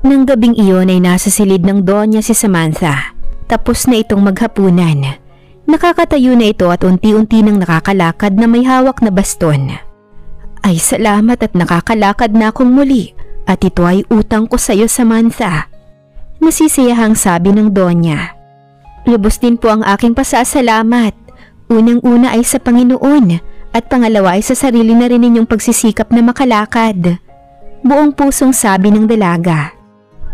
Nang gabing iyon ay nasa silid ng Donya si Samantha. Tapos na itong maghapunan. Nakakatayo na ito at unti-unti nang nakakalakad na may hawak na baston. Ay salamat at nakakalakad na akong muli at ito ay utang ko sa iyo, Samantha. Nasisiyahang sabi ng Donya. Lubos din po ang aking pasasalamat. Unang-una ay sa Panginoon at pangalawa ay sa sarili na rin ninyong pagsisikap na makalakad. Buong pusong sabi ng dalaga.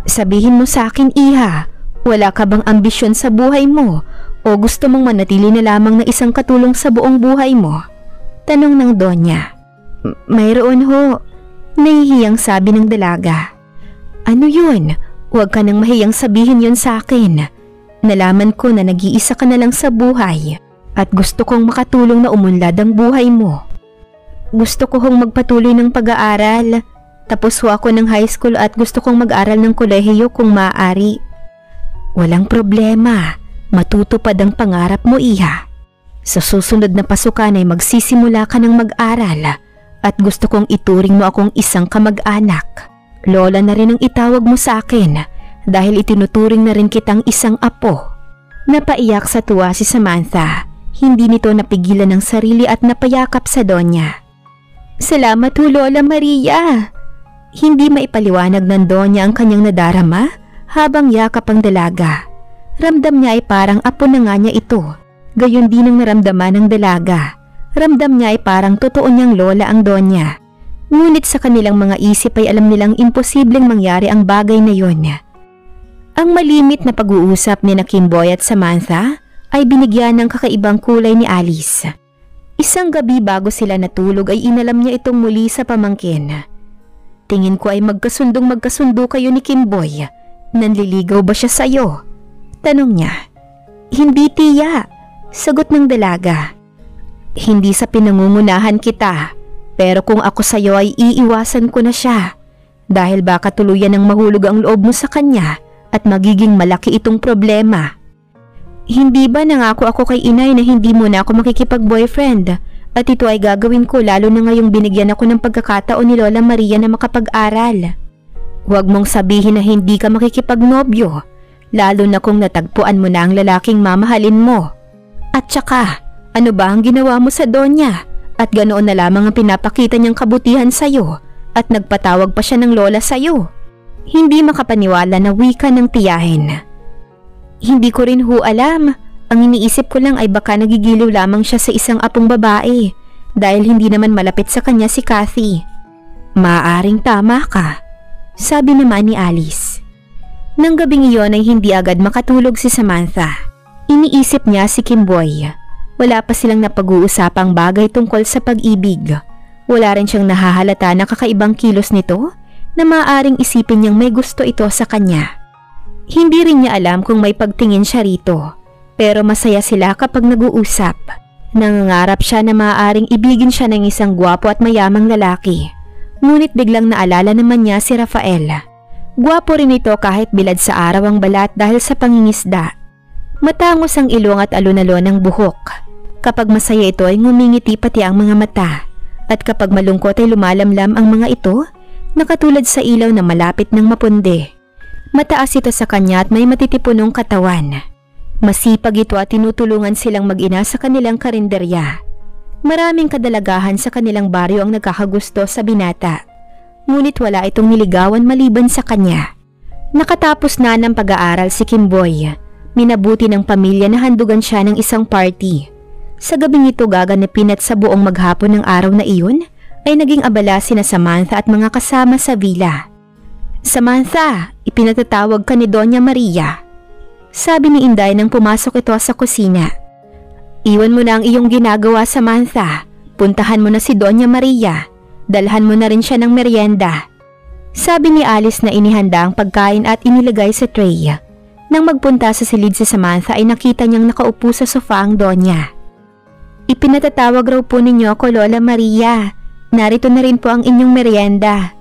Sabihin mo sa akin, Iha, wala ka bang ambisyon sa buhay mo o gusto mong manatili na lamang na isang katulong sa buong buhay mo? Tanong ng Donya. Mayroon ho. Nahihiyang sabi ng dalaga. Ano yun? Huwag ka nang mahiyang sabihin yun sa akin. Nalaman ko na nag-iisa ka na lang sa buhay at gusto kong makatulong na umunlad ang buhay mo. Gusto ko hong magpatuloy ng pag-aaral. Tapos ho ako ng high school at gusto kong mag-aral ng kolehiyo kung maaari. Walang problema. Matutupad ang pangarap mo, Iha. Sa susunod na pasukan ay magsisimula ka ng mag-aral at gusto kong ituring mo akong isang kamag-anak. Lola na rin ang itawag mo sa akin dahil itinuturing na rin kitang isang apo. Napaiyak sa tuwa si Samantha. Hindi nito napigilan ng sarili at napayakap sa Donya. Salamat ho, Lola Maria. Hindi maipaliwanag ng Donya ang kanyang nadarama habang yakap ang dalaga. Ramdam niya ay parang apo na nga niya ito. Gayon din ang naramdaman ng dalaga. Ramdam niya ay parang totoo niyang lola ang Donya. Ngunit sa kanilang mga isip ay alam nilang imposibleng mangyari ang bagay na yon. Ang malimit na pag-uusap ni Kimboy at Samantha ay binigyan ng kakaibang kulay ni Alice. Isang gabi bago sila natulog ay inalam niya itong muli sa pamangkin. Tingin ko ay magkasundo kayo ni Kimboy. Nanliligaw ba siya sa'yo? Tanong niya. Hindi, tiya. Sagot ng dalaga. Hindi sa pinangungunahan kita, pero kung ako sa'yo ay iiwasan ko na siya. Dahil baka tuluyan ng mahulog ang loob mo sa kanya at magiging malaki itong problema. Hindi ba nangako ako kay inay na hindi mo na ako makikipag-boyfriend at ito ay gagawin ko lalo na ngayong binigyan ako ng pagkakataon ni Lola Maria na makapag-aral. Huwag mong sabihin na hindi ka makikipagnobyo. Lalo na kung natagpuan mo na ang lalaking mamahalin mo. At saka, ano ba ang ginawa mo sa Donya? At ganoon na lamang ang pinapakita niyang kabutihan sa'yo at nagpatawag pa siya ng lola sa'yo. Hindi makapaniwala na wika ng tiyahin. Hindi ko rin ho alam. Ang iniisip ko lang ay baka nagigiliw lamang siya sa isang apong babae dahil hindi naman malapit sa kanya si Kathy. Maaaring tama ka, sabi naman ni Alice. Nang gabing iyon ay hindi agad makatulog si Samantha. Iniisip niya si Kimboy. Wala pa silang napag-uusapang bagay tungkol sa pag-ibig. Wala rin siyang nahahalata na kakaibang kilos nito na maaaring isipin niyang may gusto ito sa kanya. Hindi rin niya alam kung may pagtingin siya rito, pero masaya sila kapag nag-uusap. Nangangarap siya na maaaring ibigin siya ng isang gwapo at mayamang lalaki. Ngunit biglang naalala naman niya si Rafael. Gwapo rin ito kahit bilad sa araw ang balat dahil sa pangingisda. Matangos ang ilong at alon-alon ang buhok. Kapag masaya ito ay ngumingiti pati ang mga mata. At kapag malungkot ay lumalamlam ang mga ito, nakatulad sa ilaw na malapit ng mapundi. Mataas ito sa kanya at may matitipunong katawan. Masipag ito at tinutulungan silang mag-ina sa kanilang karinderya. Maraming kadalagahan sa kanilang baryo ang nagkakagusto sa binata. Ngunit wala itong niligawan maliban sa kanya. Nakatapos na ng pag-aaral si Kimboy. Minabuti ng pamilya na handugan siya ng isang party. Sa gabing ito gaganapin at sa buong maghapon ng araw na iyon ay naging abala sina Samantha at mga kasama sa villa. Samantha, ipinatatawag ka ni Doña Maria. Sabi ni Inday nang pumasok ito sa kusina. Iwan mo na ang iyong ginagawa, Samantha. Puntahan mo na si Doña Maria. Dalhan mo na rin siya ng merienda. Sabi ni Alice na inihanda ang pagkain at inilagay sa tray. Nang magpunta sa silid si Samantha ay nakita niyang nakaupo sa sofa ang Donya. Ipinatatawag raw po ninyo ako, Lola Maria. Narito na rin po ang inyong merienda.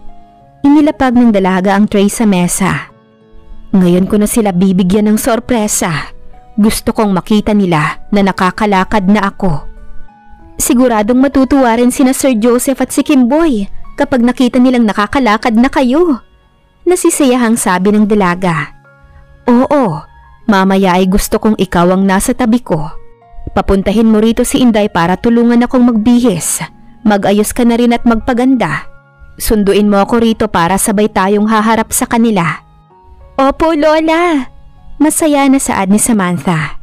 Inilapag ng dalaga ang tray sa mesa. Ngayon ko na sila bibigyan ng sorpresa. Gusto kong makita nila na nakakalakad na ako. Siguradong matutuwa rin sina Sir Joseph at si Kimboy kapag nakita nilang nakakalakad na kayo. Nasisiyahang sabi ng dalaga. Oo, mamaya ay gusto kong ikaw ang nasa tabi ko. Papuntahin mo rito si Inday para tulungan akong magbihis. Mag-ayos ka na rin at magpaganda. Sunduin mo ako rito para sabay tayong haharap sa kanila. Opo, Lola. Masaya na saad ni Samantha.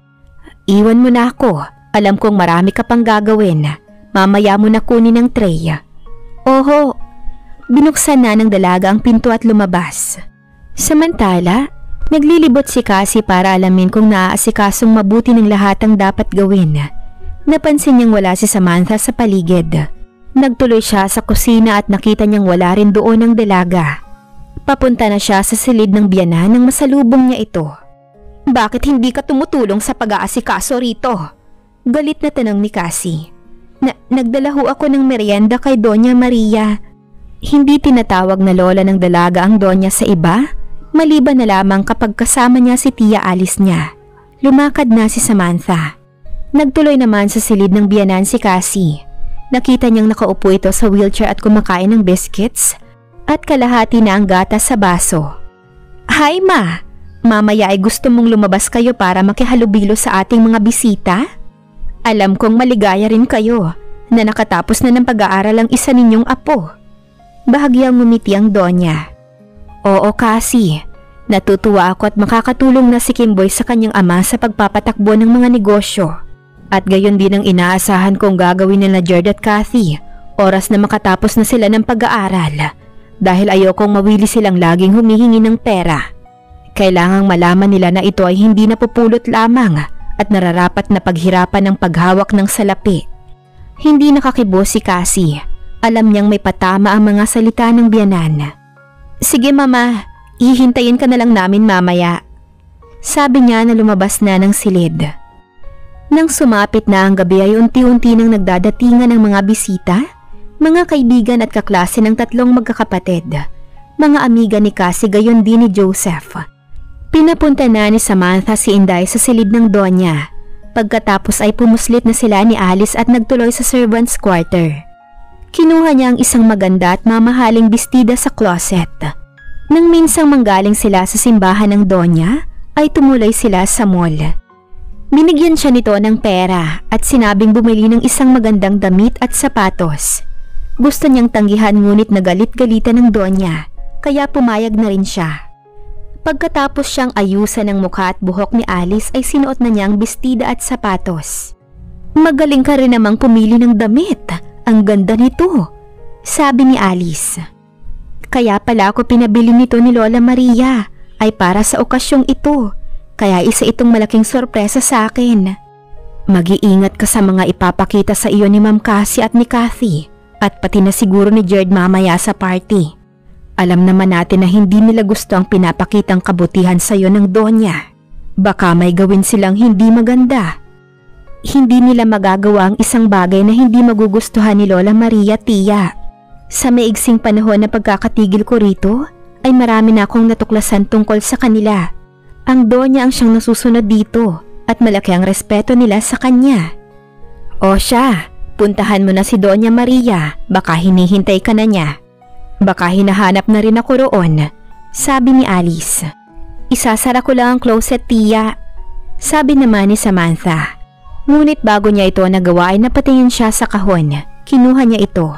Iwan mo na ako. Alam kong marami ka pang gagawin. Mamaya mo na kunin ang tray. Oho. Binuksan na ng dalaga ang pinto at lumabas. Samantala, naglilibot si Cassie para alamin kung naaasikasong mabuti ng lahat ang dapat gawin. Napansin niyang wala si Samantha sa paligid. Nagtuloy siya sa kusina at nakita niyang wala rin doon ang dalaga. Papunta na siya sa silid ng biyanan nang masalubong niya ito. Bakit hindi ka tumutulong sa pag-aasikaso rito? Galit na tanong ni Cassie. Nagdala ho ako ng merienda kay Doña Maria. Hindi tinatawag na lola ng dalaga ang Doña sa iba, maliban na lamang kapag kasama niya si Tia Alice niya. Lumakad na si Samantha. Nagtuloy naman sa silid ng biyanan si Cassie. Nakita niyang nakaupo ito sa wheelchair at kumakain ng biscuits at kalahati na ang gatas sa baso. Hi Ma! Mamaya ay gusto mong lumabas kayo para makihalubilo sa ating mga bisita? Alam kong maligaya rin kayo na nakatapos na ng pag-aaral ang isa ninyong apo. Bahagyang ngumiti ang Donya. Oo Cassie, natutuwa ako at makakatulong na si Kimboy sa kanyang ama sa pagpapatakbo ng mga negosyo. At gayon din ang inaasahan kong gagawin nila Jared at Kathy, oras na makatapos na sila ng pag-aaral. Dahil ayokong mawili silang laging humihingi ng pera. Kailangang malaman nila na ito ay hindi napupulot lamang at nararapat na paghirapan ng paghawak ng salapi. Hindi nakakibo si Cassie. Alam niyang may patama ang mga salita ng biyanan. Sige Mama, ihintayin ka na lang namin mamaya. Sabi niya na lumabas na ng silid. Nang sumapit na ang gabi ay unti-unti nang nagdadatingan ng mga bisita, mga kaibigan at kaklase ng tatlong magkakapatid. Mga amiga ni Cassie gayon din ni Joseph. Pinapunta na ni Samantha si Inday sa silid ng Donya. Pagkatapos ay pumuslit na sila ni Alice at nagtuloy sa servants' quarter. Kinuha niya ang isang maganda at mamahaling bestida sa closet. Nang minsang manggaling sila sa simbahan ng Donya, ay tumuloy sila sa mall. Binigyan siya nito ng pera at sinabing bumili ng isang magandang damit at sapatos. Gusto niyang tanggihan ngunit nagalit-galitan ng Donya, kaya pumayag na rin siya. Pagkatapos siyang ayusan ng mukha at buhok ni Alice ay sinuot na niya ang bestida at sapatos. Magaling ka rin namang pumili ng damit. Ang ganda nito, sabi ni Alice. Kaya pala ako pinabili nito ni Lola Maria ay para sa okasyong ito. Kaya isa itong malaking sorpresa sa akin. Mag-iingat ka sa mga ipapakita sa iyo ni Ma'am Cassie at ni Kathy at pati na siguro ni Jared mamaya sa party. Alam naman natin na hindi nila gusto ang pinapakitang kabutihan sa iyo ng Donya. Baka may gawin silang hindi maganda. Hindi nila magagawa ang isang bagay na hindi magugustuhan ni Lola Maria, Tia. Sa maigsing panahon na pagkakatigil ko rito, ay marami na akong natuklasan tungkol sa kanila. Ang Donya ang siyang nasusunod dito at malaki ang respeto nila sa kanya. O siya, puntahan mo na si Doña Maria, baka hinihintay ka na niya. Baka hinahanap na rin ako roon, sabi ni Alice. Isasara ko lang ang closet, Tia, sabi naman ni Samantha. Ngunit bago niya ito nagawa ay napatingin siya sa kahon. Kinuha niya ito.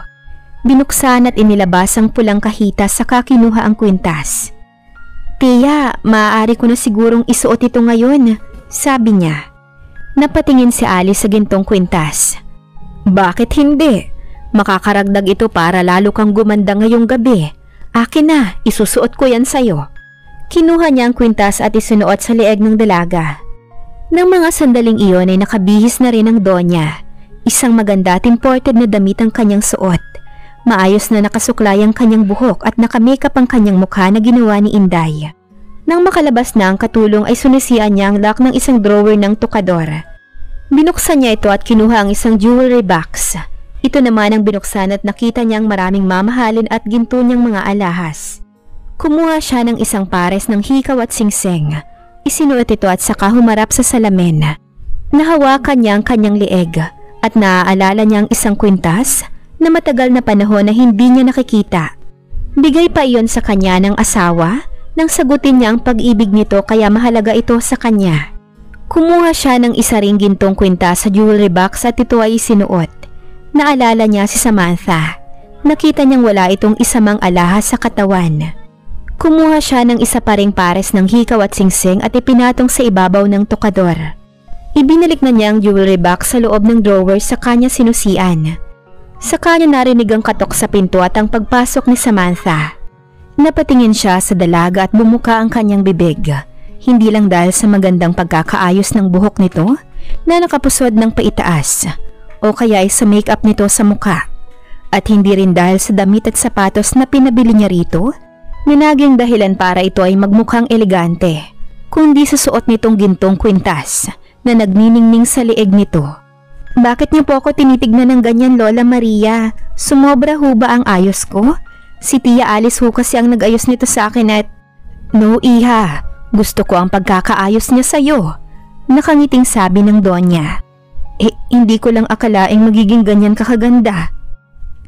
Binuksan at inilabas ang pulang kahita saka kinuha ang kwintas. Tia, maaari ko na sigurong isuot ito ngayon, sabi niya. Napatingin si Alice sa gintong kwintas. Bakit hindi? Makakaragdag ito para lalo kang gumanda ngayong gabi. Akin na, isusuot ko yan sa'yo. Kinuha niya ang kwintas at isinuot sa leeg ng dalaga. Nang mga sandaling iyon ay nakabihis na rin ang Donya. Isang maganda at imported na damit ang kanyang suot. Maayos na nakasuklay ang kanyang buhok at nakamakeup ang kanyang mukha na ginawa ni Inday. Nang makalabas na ang katulong ay sunisian niya ang lock ng isang drawer ng tukador. Binuksan niya ito at kinuha ang isang jewelry box. Ito naman ang binuksan at nakita niyang maraming mamahalin at ginto niyang mga alahas. Kumuha siya ng isang pares ng hikaw at singseng. Isinuot ito at saka humarap sa salamin. Nahawakan niya ang kanyang leeg at naaalala niya ang isang kwintas na matagal na panahon na hindi niya nakikita. Bigay pa iyon sa kanya ng asawa nang sagutin niya ang pag-ibig nito kaya mahalaga ito sa kanya. Kumuha siya ng isa ring gintong kwinta sa jewelry box at ito ay sinuot. Naalala niya si Samantha. Nakita niyang wala itong isa mang alahas sa katawan. Kumuha siya ng isa pa ring pares ng hikaw at singsing at ipinatong sa ibabaw ng tokador. Ibinalik na niya ang jewelry box sa loob ng drawer sa kanya sinusian. Sa kanya narinig ang katok sa pinto at ang pagpasok ni Samantha. Napatingin siya sa dalaga at bumuka ang kanyang bibig. Hindi lang dahil sa magandang pagkakaayos ng buhok nito na nakapusod ng paitaas o kaya ay sa makeup nito sa muka. At hindi rin dahil sa damit at sapatos na pinabili niya rito na naging dahilan para ito ay magmukhang elegante, kundi sa suot nitong gintong kwintas na nagniningning sa leeg nito. Bakit niyo po ako tinitignan ng ganyan, Lola Maria? Sumobra ho ba ang ayos ko? Si Tia Alice ho kasi ang nag-ayos nito sa akin at... No, Iha. Gusto ko ang pagkakaayos niya sa'yo. Nakangiting sabi ng Donya. Hindi ko lang akalaing magiging ganyan kakaganda.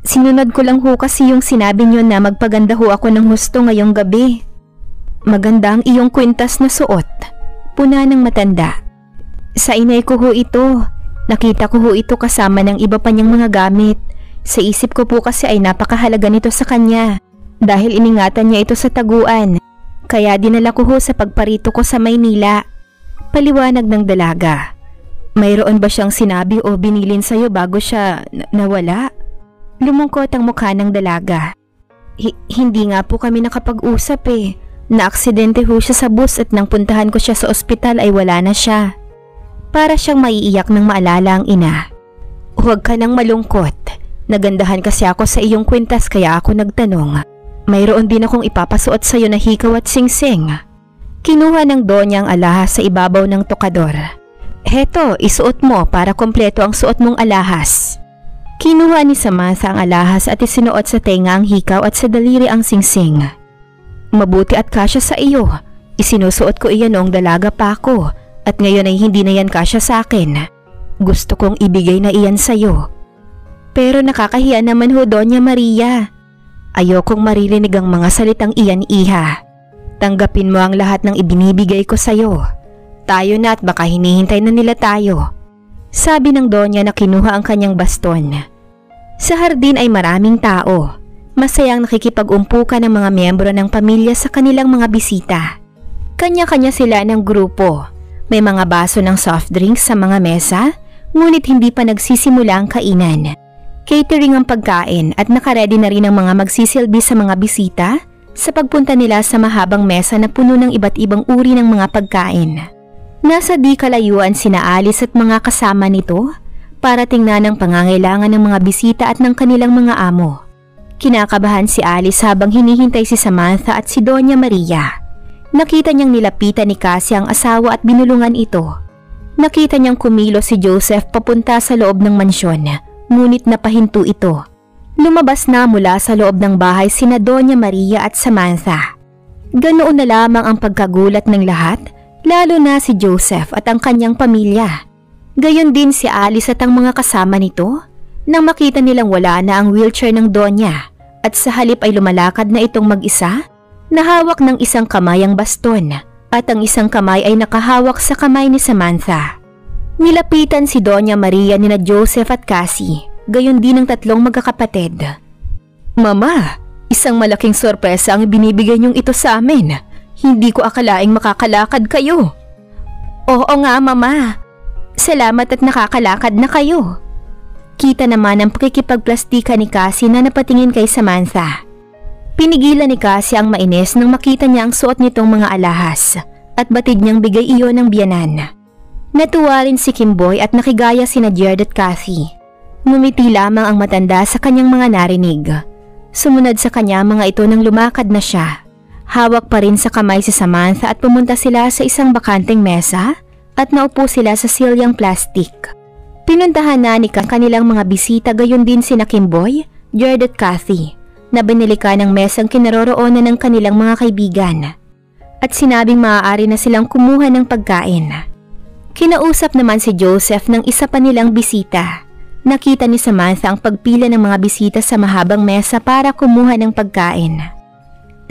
Sinunod ko lang ho kasi yung sinabi niyo na magpaganda ho ako ng husto ngayong gabi. Maganda ang iyong kwintas na suot. Puna ng matanda. Sa inay ko ho ito. Nakita ko ho ito kasama ng iba pa niyang mga gamit. Sa isip ko po kasi ay napakahalaga nito sa kanya dahil iningatan niya ito sa taguan. Kaya dinala ko ho sa pagparito ko sa Maynila. Paliwanag ng dalaga. Mayroon ba siyang sinabi o binilin sa'yo bago siya nawala? Lumungkot ang mukha ng dalaga. Hindi nga po kami nakapag-usap eh. Naaksidente ho siya sa bus at nang puntahan ko siya sa ospital ay wala na siya. Para siyang maiiyak nang maalala ang ina. Huwag ka nang malungkot. Nagandahan kasi ako sa iyong kwintas kaya ako nagtanong. Mayroon din akong ipapasuot sa iyo na hikaw at singsing. Kinuha ng Donya ang alahas sa ibabaw ng tokador. Heto, isuot mo para kompleto ang suot mong alahas. Kinuha ni Samantha ang alahas at isinuot sa tenga ang hikaw at sa daliri ang singsing. Mabuti at kasya sa iyo. Isinusuot ko iyan noong dalaga pa ako. At ngayon ay hindi na yan kasya sa akin. Gusto kong ibigay na iyan sa'yo. Pero nakakahiya naman ho, Donya Maria. Ayokong maririnig ang mga salitang iyan, Iha. Tanggapin mo ang lahat ng ibinibigay ko sa'yo. Tayo na at baka hinihintay na nila tayo. Sabi ng Donya na kinuha ang kanyang baston. Sa hardin ay maraming tao. Masayang nakikipag-umpukan ng mga miyembro ng pamilya sa kanilang mga bisita. Kanya-kanya sila ng grupo. May mga baso ng soft drinks sa mga mesa, ngunit hindi pa nagsisimula ang kainan. Catering ang pagkain at nakaredy na rin ang mga magsisilbi sa mga bisita sa pagpunta nila sa mahabang mesa na puno ng iba't ibang uri ng mga pagkain. Nasa di kalayuan sina Alice at mga kasama nito para tingnan ang pangangailangan ng mga bisita at ng kanilang mga amo. Kinakabahan si Alice habang hinihintay si Samantha at si Donya Maria. Nakita niyang nilapitan ni Cassie ang asawa at binulungan ito. Nakita niyang kumilos si Joseph papunta sa loob ng mansyon, ngunit napahinto ito. Lumabas na mula sa loob ng bahay sina Donya Maria at Samantha. Ganoon na lamang ang pagkagulat ng lahat, lalo na si Joseph at ang kanyang pamilya. Gayon din si Alice at ang mga kasama nito nang makita nilang wala na ang wheelchair ng Donya at sa halip ay lumalakad na itong mag-isa. Nahawak ng isang kamay ang baston at ang isang kamay ay nakahawak sa kamay ni Samantha. Nilapitan si Donya Maria nina Joseph at Cassie, gayon din ang tatlong magkakapatid. Mama, isang malaking sorpresa ang binibigay niyong ito sa amin. Hindi ko akalaing makakalakad kayo. Oo nga, Mama. Salamat at nakakalakad na kayo. Kita naman ang pakikipagplastika ni Cassie na napatingin kay Samantha. Pinigilan ni Cassie ang mainis nang makita niya ang suot nitong mga alahas at batid niyang bigay iyon ng biyanan. Natuwa rin si Kimboy at nakigaya sina Jared at Cathy. Ngumiti lamang ang matanda sa kanyang mga narinig. Sumunod sa kanya mga ito nang lumakad na siya. Hawak pa rin sa kamay si Samantha at pumunta sila sa isang bakanteng mesa at naupo sila sa silyang plastik. Pinuntahan na ni kanilang mga bisita gayon din sina Kimboy, Jared at Cathy. Na binili ka ng mesang kinaroroonan ng kanilang mga kaibigan at sinabing maaari na silang kumuha ng pagkain. Kinausap naman si Joseph ng isa pa nilang bisita. Nakita ni Samantha ang pagpila ng mga bisita sa mahabang mesa para kumuha ng pagkain.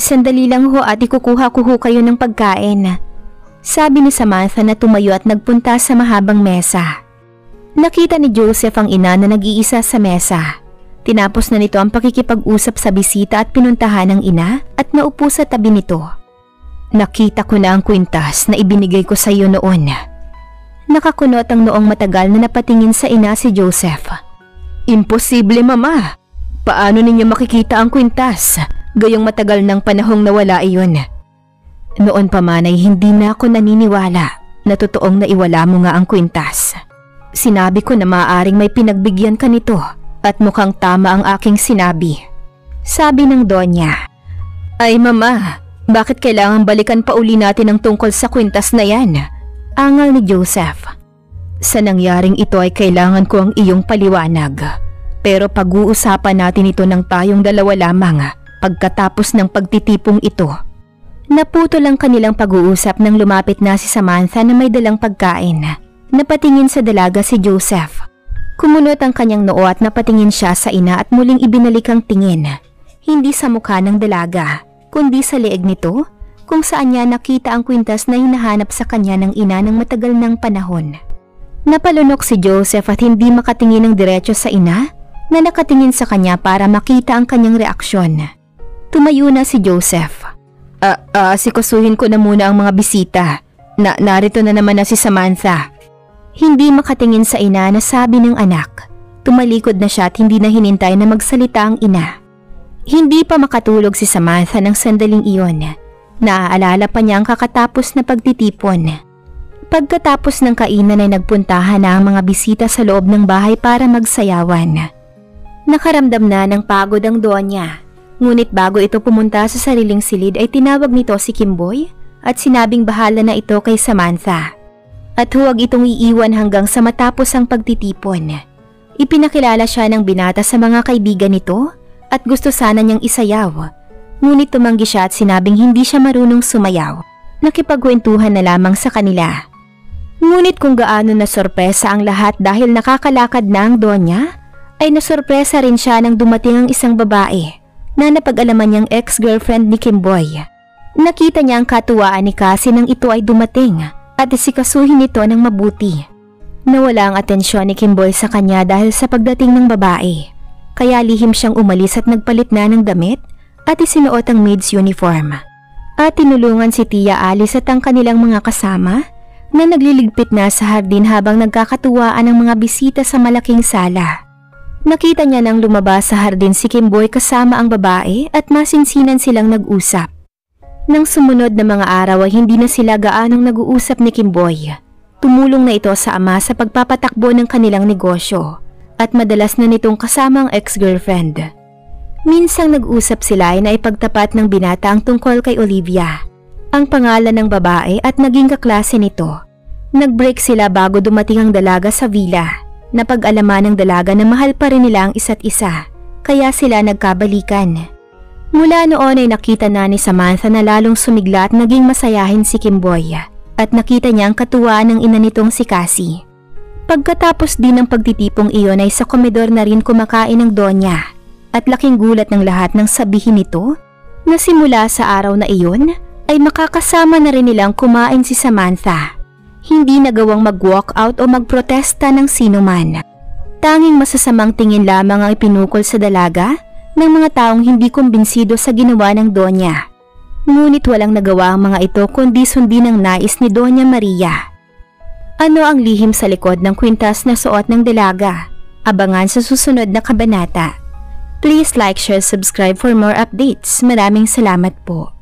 "Sandali lang ho at ikukuha ko ho kayo ng pagkain," sabi ni Samantha na tumayo at nagpunta sa mahabang mesa. Nakita ni Joseph ang ina na nag-iisa sa mesa. Tinapos na nito ang pakikipag-usap sa bisita at pinuntahan ng ina at naupo sa tabi nito. "Nakita ko na ang kwintas na ibinigay ko sa iyo noon." Nakakunot ang noong matagal na napatingin sa ina si Joseph. "Imposible, Mama. Paano ninyo makikita ang kwintas? Gayong matagal ng panahong nawala iyon." "Noon pa man ay hindi na ako naniniwala na totoong naiwala mo nga ang kwintas. Sinabi ko na maaaring may pinagbigyan ka nito at mukhang tama ang aking sinabi," sabi ng Donya. "Ay Mama, bakit kailangan balikan pa uli natin ang tungkol sa kwintas na yan?" Angal ni Joseph. "Sa nangyaring ito ay kailangan ko ang iyong paliwanag. Pero pag-uusapan natin ito ng tayong dalawa lamang pagkatapos ng pagtitipong ito." Naputol ang kanilang pag-uusap nang lumapit na si Samantha na may dalang pagkain. Napatingin sa dalaga si Joseph. Kumunot ang kanyang noo at napatingin siya sa ina at muling ibinalik ang tingin. Hindi sa mukha ng dalaga, kundi sa leeg nito, kung saan niya nakita ang kwintas na hinahanap sa kanya ng ina ng matagal ng panahon. Napalunok si Joseph at hindi makatingin ng diretso sa ina na nakatingin sa kanya para makita ang kanyang reaksyon. Tumayo na si Joseph. Sikasuhin ko na muna ang mga bisita. Narito na naman na si Samantha." Hindi makatingin sa ina na sabi ng anak. Tumalikod na siya at hindi na hinintay na magsalita ang ina. Hindi pa makatulog si Samantha ng sandaling iyon. Naaalala pa niya ang kakatapos na pagtitipon. Pagkatapos ng kainan ay nagpuntahan na ang mga bisita sa loob ng bahay para magsayawan. Nakaramdam na ng pagod ang Donya. Ngunit bago ito pumunta sa sariling silid ay tinawag nito si Kimboy at sinabing bahala na ito kay Samantha. At huwag itong iiwan hanggang sa matapos ang pagtitipon. Ipinakilala siya ng binata sa mga kaibigan nito at gusto sana niyang isayaw. Ngunit tumanggi siya at sinabing hindi siya marunong sumayaw. Nakipagkwentuhan na lamang sa kanila. Ngunit kung gaano na sorpresa ang lahat dahil nakakalakad na ang Donya, ay nasorpresa rin siya nang dumating ang isang babae na napag-alaman niyang ex-girlfriend ni Kimboy. Nakita niya ang katuwaan ni Cassie nang ito ay dumating at isikasuhin nito ng mabuti. Nawala ang atensyon ni Kimboy sa kanya dahil sa pagdating ng babae. Kaya lihim siyang umalis at nagpalit na ng damit at isinuot ang maid's uniform. At tinulungan si Tia Alice at ang kanilang mga kasama na nagliligpit na sa hardin habang nagkakatuwaan ang mga bisita sa malaking sala. Nakita niya nang lumabas sa hardin si Kimboy kasama ang babae at masinsinan silang nag-usap. Nang sumunod na mga araw ay hindi na sila gaanong nag-uusap ni Kimboy. Tumulong na ito sa ama sa pagpapatakbo ng kanilang negosyo at madalas na nitong kasama ang ex-girlfriend. Minsang nag-usap sila ay naipagtapat ng binata ang tungkol kay Olivia, ang pangalan ng babae at naging kaklase nito. Nag-break sila bago dumating ang dalaga sa villa. Napag-alaman ng dalaga na mahal pa rin nila ang isa't isa, kaya sila nagkabalikan. Mula noon ay nakita na ni Samantha na lalong sumigla at naging masayahin si Kimboy at nakita niya ang katuwaan ng ina nitong si Cassie. Pagkatapos din ng pagtitipong iyon ay sa komedor na rin kumakain ng Donya at laking gulat ng lahat nang sabihin nito na simula sa araw na iyon ay makakasama na rin nilang kumain si Samantha. Hindi nagawang mag-walk out o magprotesta ng sino man. Tanging masasamang tingin lamang ang ipinukol sa dalaga ng mga taong hindi kumbinsido sa ginawa ng Donya. Ngunit walang nagawa ang mga ito kundi sundin ang nais ni Donya Maria. Ano ang lihim sa likod ng kwintas na suot ng dalaga? Abangan sa susunod na kabanata. Please like, share, subscribe for more updates. Maraming salamat po.